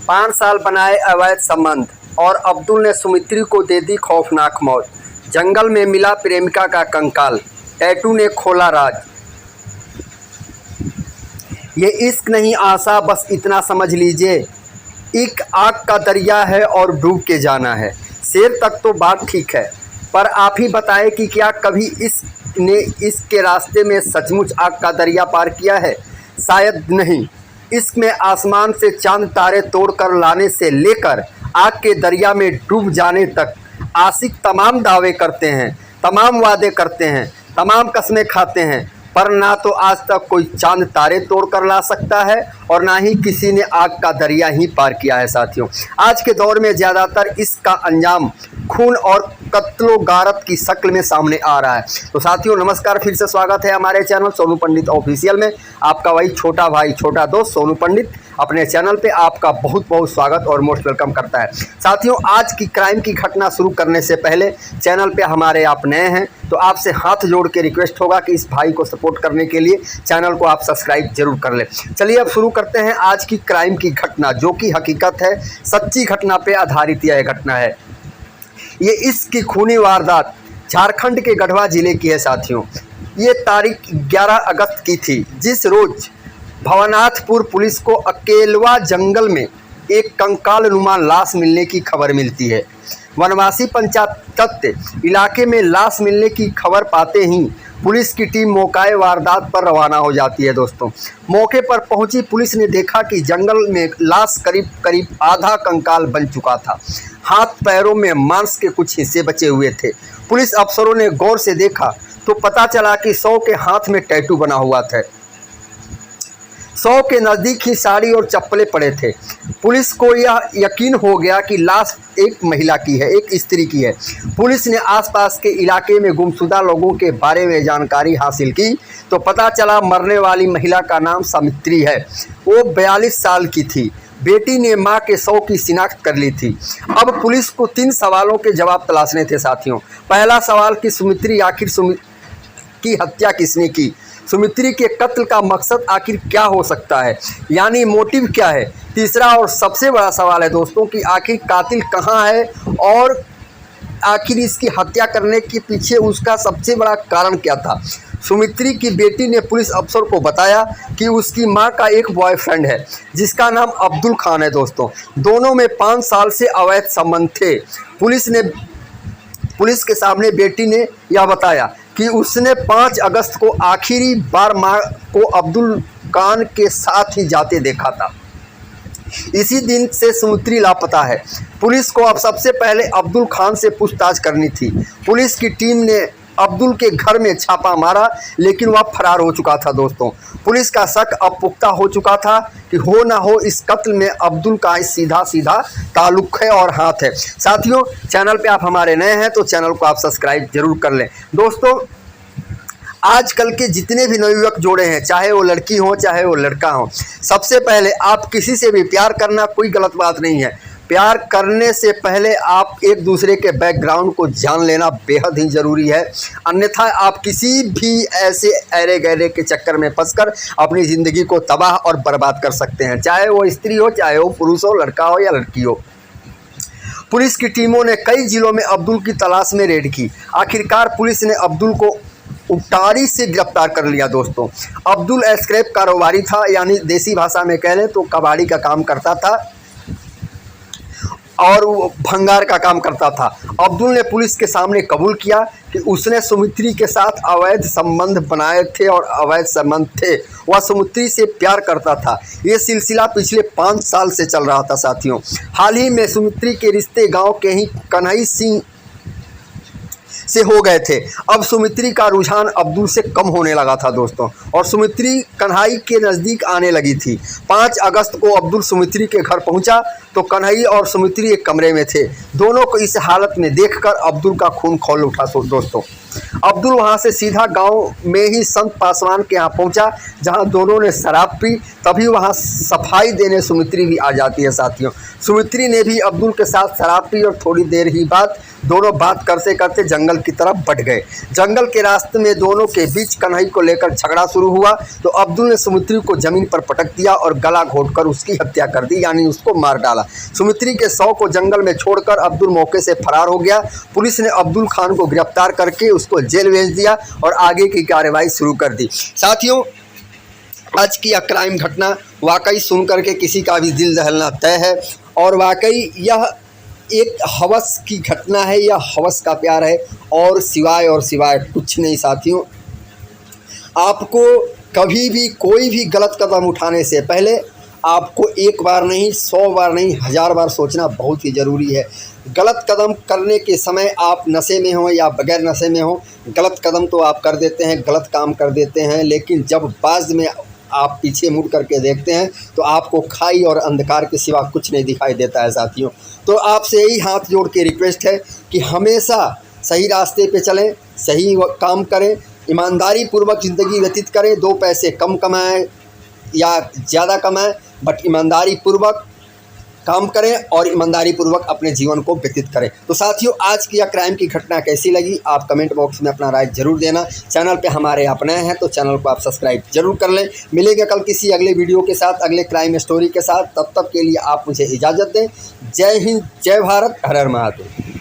5 साल बनाए अवैध संबंध और अब्दुल ने सुमित्री को दे दी खौफनाक मौत। जंगल में मिला प्रेमिका का कंकाल, टैटू ने खोला राज। ये इश्क नहीं आशा, बस इतना समझ लीजिए, एक आग का दरिया है और डूब के जाना है। शेर तक तो बात ठीक है, पर आप ही बताएं कि क्या कभी इश्क ने इश्क के रास्ते में सचमुच आग का दरिया पार किया है? शायद नहीं। इश्क में आसमान से चांद तारे तोड़कर लाने से लेकर आग के दरिया में डूब जाने तक आशिक तमाम दावे करते हैं, तमाम वादे करते हैं, तमाम कस्में खाते हैं, पर ना तो आज तक कोई चांद तारे तोड़ कर ला सकता है और ना ही किसी ने आग का दरिया ही पार किया है। साथियों, आज के दौर में ज़्यादातर इसका अंजाम खून और कत्लो गारत की शक्ल में सामने आ रहा है। तो साथियों नमस्कार, फिर से स्वागत है हमारे चैनल सोनू पंडित ऑफिशियल में। आपका वही छोटा भाई छोटा दोस्त सोनू पंडित अपने चैनल पे आपका बहुत बहुत स्वागत और मोस्ट वेलकम करता है। साथियों, आज की क्राइम की घटना शुरू करने से पहले चैनल पे हमारे आप नए हैं तो आपसे हाथ जोड़ के रिक्वेस्ट होगा कि इस भाई को सपोर्ट करने के लिए चैनल को आप सब्सक्राइब जरूर कर लें। चलिए अब शुरू करते हैं आज की क्राइम की घटना, जो कि हकीकत है, सच्ची घटना पे आधारित यह घटना है। ये इसकी खूनी वारदात झारखंड के गढ़वा जिले की है। साथियों, ये तारीख 11 अगस्त की थी, जिस रोज भवनाथपुर पुलिस को अकेलवा जंगल में एक कंकाल नुमा लाश मिलने की खबर मिलती है। वनवासी पंचायत इलाके में लाश मिलने की खबर पाते ही पुलिस की टीम मौके वारदात पर रवाना हो जाती है। दोस्तों, मौके पर पहुंची पुलिस ने देखा कि जंगल में लाश करीब करीब आधा कंकाल बन चुका था। हाथ पैरों में मांस के कुछ हिस्से बचे हुए थे। पुलिस अफसरों ने गौर से देखा तो पता चला कि 100 के हाथ में टैटू बना हुआ था। 100 के नज़दीक ही साड़ी और चप्पलें पड़े थे। पुलिस को यह यकीन हो गया कि लाश एक महिला की है, एक स्त्री की है। पुलिस ने आसपास के इलाके में गुमशुदा लोगों के बारे में जानकारी हासिल की तो पता चला मरने वाली महिला का नाम सुमित्री है। वो 42 साल की थी। बेटी ने मां के 100 की शिनाख्त कर ली थी। अब पुलिस को 3 सवालों के जवाब तलाशने थे। साथियों, पहला सवाल कि सुमित्री आखिर की हत्या किसने की? सुमित्री के कत्ल का मकसद आखिर क्या हो सकता है, यानी मोटिव क्या है? तीसरा और सबसे बड़ा सवाल है दोस्तों कि आखिर कातिल कहाँ है और आखिर इसकी हत्या करने के पीछे उसका सबसे बड़ा कारण क्या था? सुमित्री की बेटी ने पुलिस अफसर को बताया कि उसकी मां का एक बॉयफ्रेंड है जिसका नाम अब्दुल खान है। दोस्तों, दोनों में 5 साल से अवैध संबंध थे। पुलिस के सामने बेटी ने यह बताया कि उसने 5 अगस्त को आखिरी बार मां को अब्दुल खान के साथ ही जाते देखा था। इसी दिन से सुमित्री लापता है। पुलिस को अब सबसे पहले अब्दुल खान से पूछताछ करनी थी। पुलिस की टीम ने अब्दुल के घर में छापा मारा, लेकिन वह फरार हो चुका था। दोस्तों, पुलिस का शक अब पुख्ता हो चुका था कि हो ना हो इस कत्ल में अब्दुल का सीधा सीधा ताल्लुक है और हाथ है। साथियों, चैनल पे आप हमारे नए हैं तो चैनल को आप सब्सक्राइब जरूर कर लें। दोस्तों, आजकल के जितने भी नवयुवक जोड़े हैं, चाहे वो लड़की हो चाहे वो लड़का हो, सबसे पहले आप किसी से भी प्यार करना कोई गलत बात नहीं है। प्यार करने से पहले आप एक दूसरे के बैकग्राउंड को जान लेना बेहद ही ज़रूरी है, अन्यथा आप किसी भी ऐसे ऐरे गैरे के चक्कर में फंसकर अपनी ज़िंदगी को तबाह और बर्बाद कर सकते हैं, चाहे वो स्त्री हो चाहे वो पुरुष हो, लड़का हो या लड़की हो। पुलिस की टीमों ने कई जिलों में अब्दुल की तलाश में रेड की। आखिरकार पुलिस ने अब्दुल को उटारी से गिरफ्तार कर लिया। दोस्तों, अब्दुल स्क्रैप कारोबारी था, यानी देसी भाषा में कह लें तो कबाड़ी का काम करता था और वो भंगार का काम करता था। अब्दुल ने पुलिस के सामने कबूल किया कि उसने सुमित्री के साथ अवैध संबंध बनाए थे और अवैध संबंध थे। वह सुमित्री से प्यार करता था। ये सिलसिला पिछले 5 साल से चल रहा था। साथियों, हाल ही में सुमित्री के रिश्ते गांव के ही कन्हई सिंह से हो गए थे। अब सुमित्री का रुझान अब्दुल से कम होने लगा था। दोस्तों, और सुमित्री कन्हई के नज़दीक आने लगी थी। 5 अगस्त को अब्दुल सुमित्री के घर पहुंचा तो कन्हई और सुमित्री एक कमरे में थे। दोनों को इस हालत में देखकर अब्दुल का खून खौल उठा। दोस्तों, अब्दुल वहां से सीधा गांव में ही संत पासवान के यहाँ पहुंचा, जहां दोनों ने शराब पी। तभी वहां सफाई देने सुमित्री भी आ जाती है। साथियों, सुमित्री ने भी अब्दुल के साथ शराब पी और थोड़ी देर ही बाद दोनों बात करते करते जंगल की तरफ बढ़ गए। जंगल के रास्ते में दोनों के बीच कन्हई को लेकर झगड़ा शुरू हुआ तो अब्दुल ने सुमित्री को जमीन पर पटक दिया और गला घोंटकर उसकी हत्या कर दी, यानी उसको मार डाला। सुमित्री के शव को जंगल में छोड़कर अब्दुल मौके से फरार हो गया। पुलिस ने अब्दुल खान को गिरफ्तार करके उसको जेल भेज दिया और आगे की कार्रवाई शुरू कर दी। साथियों, आज की यह क्राइम घटना वाकई सुन करके किसी का भी दिल दहलना तय है और वाकई यह एक हवस की घटना है, यह हवस का प्यार है और सिवाय कुछ नहीं। साथियों, आपको कभी भी कोई भी गलत कदम उठाने से पहले आपको एक बार नहीं, 100 बार नहीं, 1000 बार सोचना बहुत ही ज़रूरी है। गलत कदम करने के समय आप नशे में हो या बगैर नशे में हो, गलत कदम तो आप कर देते हैं, गलत काम कर देते हैं, लेकिन जब बाद में आप पीछे मुड़ करके देखते हैं तो आपको खाई और अंधकार के सिवा कुछ नहीं दिखाई देता है। साथियों, तो आपसे यही हाथ जोड़ के रिक्वेस्ट है कि हमेशा सही रास्ते पे चलें, सही काम करें, ईमानदारी पूर्वक ज़िंदगी व्यतीत करें। 2 पैसे कम कमाएं या ज़्यादा कमाएं, बट ईमानदारी पूर्वक काम करें और ईमानदारी पूर्वक अपने जीवन को व्यतीत करें। तो साथियों, आज की यह क्राइम की घटना कैसी लगी आप कमेंट बॉक्स में अपना राय जरूर देना। चैनल पे हमारे आप नए हैं तो चैनल को आप सब्सक्राइब जरूर कर लें। मिलेंगे कल किसी अगले वीडियो के साथ, अगले क्राइम स्टोरी के साथ। तब तक के लिए आप मुझे इजाज़त दें। जय हिंद, जय भारत, हर हर महादेव।